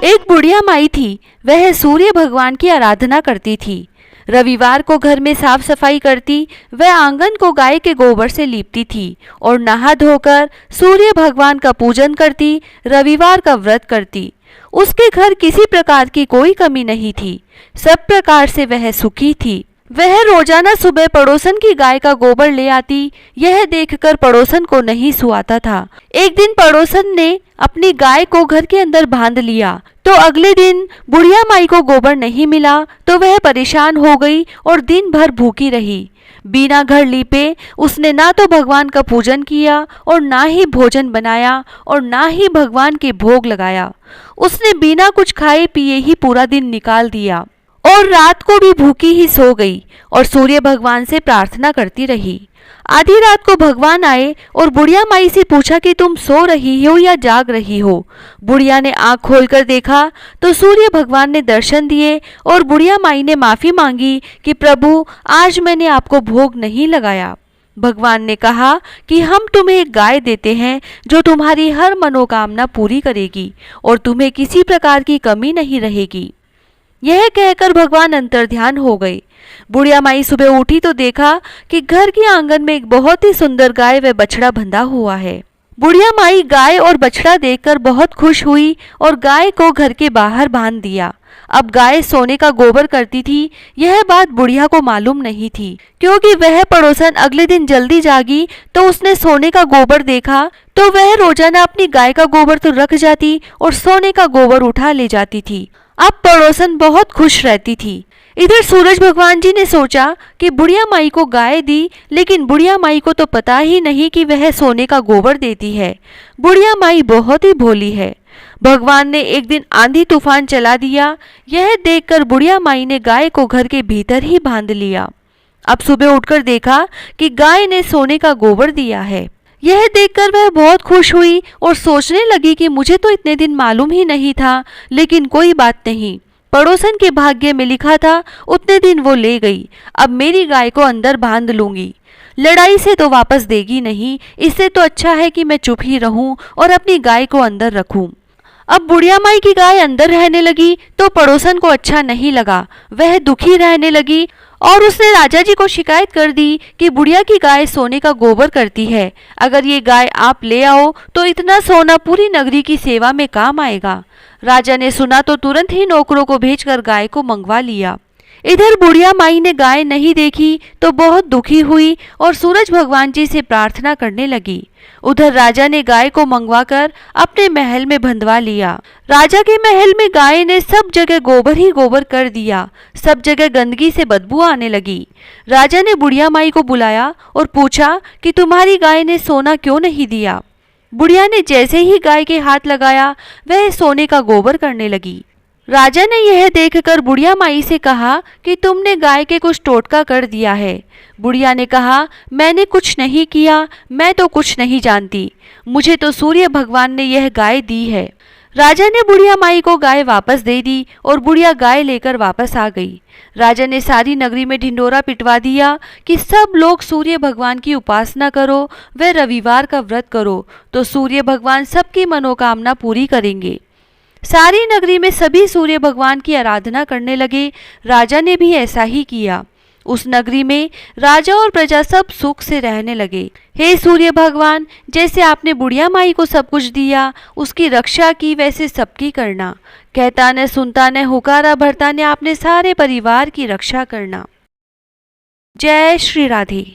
एक बुढ़िया माई थी। वह सूर्य भगवान की आराधना करती थी। रविवार को घर में साफ सफाई करती, वह आंगन को गाय के गोबर से लीपती थी और नहा धोकर सूर्य भगवान का पूजन करती, रविवार का व्रत करती। उसके घर किसी प्रकार की कोई कमी नहीं थी, सब प्रकार से वह सुखी थी। वह रोजाना सुबह पड़ोसन की गाय का गोबर ले आती, यह देखकर पड़ोसन को नहीं सुहाता था। एक दिन पड़ोसन ने अपनी गाय को घर के अंदर बांध लिया, तो अगले दिन बुढ़िया माई को गोबर नहीं मिला, तो वह परेशान हो गई और दिन भर भूखी रही। बिना घर लीपे उसने ना तो भगवान का पूजन किया और ना ही भोजन बनाया और ना ही भगवान के भोग लगाया। उसने बिना कुछ खाए पिए ही पूरा दिन निकाल दिया और रात को भी भूखी ही सो गई और सूर्य भगवान से प्रार्थना करती रही। आधी रात को भगवान आए और बुढ़िया माई से पूछा कि तुम सो रही हो या जाग रही हो। बुढ़िया ने आंख खोलकर देखा तो सूर्य भगवान ने दर्शन दिए और बुढ़िया माई ने माफी मांगी कि प्रभु, आज मैंने आपको भोग नहीं लगाया। भगवान ने कहा कि हम तुम्हें एक गाय देते हैं जो तुम्हारी हर मनोकामना पूरी करेगी और तुम्हें किसी प्रकार की कमी नहीं रहेगी। यह कहकर भगवान अंतर्ध्यान हो गए। बुढ़िया माई सुबह उठी तो देखा कि घर के आंगन में एक बहुत ही सुंदर गाय व बछड़ा बंधा हुआ है। बुढ़िया माई गाय और बछड़ा देखकर बहुत खुश हुई और गाय को घर के बाहर बांध दिया। अब गाय सोने का गोबर करती थी, यह बात बुढ़िया को मालूम नहीं थी, क्योंकि वह पड़ोसन अगले दिन जल्दी जागी तो उसने सोने का गोबर देखा, तो वह रोजाना अपनी गाय का गोबर तो रख जाती और सोने का गोबर उठा ले जाती थी। अब पड़ोसन बहुत खुश रहती थी। इधर सूरज भगवान जी ने सोचा कि बुढ़िया माई को गाय दी, लेकिन बुढ़िया माई को तो पता ही नहीं कि वह सोने का गोबर देती है। बुढ़िया माई बहुत ही भोली है। भगवान ने एक दिन आंधी तूफान चला दिया। यह देखकर बुढ़िया माई ने गाय को घर के भीतर ही बांध लिया। अब सुबह उठकर देखा कि गाय ने सोने का गोबर दिया है। यह देखकर वह बहुत खुश हुई और सोचने लगी कि मुझे तो इतने दिन मालूम ही नहीं था, लेकिन कोई बात नहीं, पड़ोसन के भाग्य में लिखा था उतने दिन वो ले गई। अब मेरी गाय को अंदर बांध लूंगी, लड़ाई से तो वापस देगी नहीं, इससे तो अच्छा है कि मैं चुप ही रहूं और अपनी गाय को अंदर रखूं। अब बुढ़िया माई की गाय अंदर रहने लगी तो पड़ोसन को अच्छा नहीं लगा, वह दुखी रहने लगी और उसने राजा जी को शिकायत कर दी कि बुढ़िया की गाय सोने का गोबर करती है, अगर ये गाय आप ले आओ तो इतना सोना पूरी नगरी की सेवा में काम आएगा। राजा ने सुना तो तुरंत ही नौकरों को भेजकर गाय को मंगवा लिया। इधर बुढ़िया माई ने गाय नहीं देखी तो बहुत दुखी हुई और सूरज भगवान जी से प्रार्थना करने लगी। उधर राजा ने गाय को मंगवाकर अपने महल में बंधवा लिया। राजा के महल में गाय ने सब जगह गोबर ही गोबर कर दिया, सब जगह गंदगी से बदबू आने लगी। राजा ने बुढ़िया माई को बुलाया और पूछा कि तुम्हारी गाय ने सोना क्यों नहीं दिया। बुढ़िया ने जैसे ही गाय के हाथ लगाया वह सोने का गोबर करने लगी। राजा ने यह देखकर बुढ़िया माई से कहा कि तुमने गाय के कुछ टोटका कर दिया है। बुढ़िया ने कहा, मैंने कुछ नहीं किया, मैं तो कुछ नहीं जानती, मुझे तो सूर्य भगवान ने यह गाय दी है। राजा ने बुढ़िया माई को गाय वापस दे दी और बुढ़िया गाय लेकर वापस आ गई। राजा ने सारी नगरी में ढिंडोरा पिटवा दिया कि सब लोग सूर्य भगवान की उपासना करो व रविवार का व्रत करो तो सूर्य भगवान सबकी मनोकामना पूरी करेंगे। सारी नगरी में सभी सूर्य भगवान की आराधना करने लगे। राजा ने भी ऐसा ही किया। उस नगरी में राजा और प्रजा सब सुख से रहने लगे। हे सूर्य भगवान, जैसे आपने बुढ़िया माई को सब कुछ दिया, उसकी रक्षा की, वैसे सबकी करना। कहता न सुनता न हुकारा भरता न, आपने सारे परिवार की रक्षा करना। जय श्री राधे।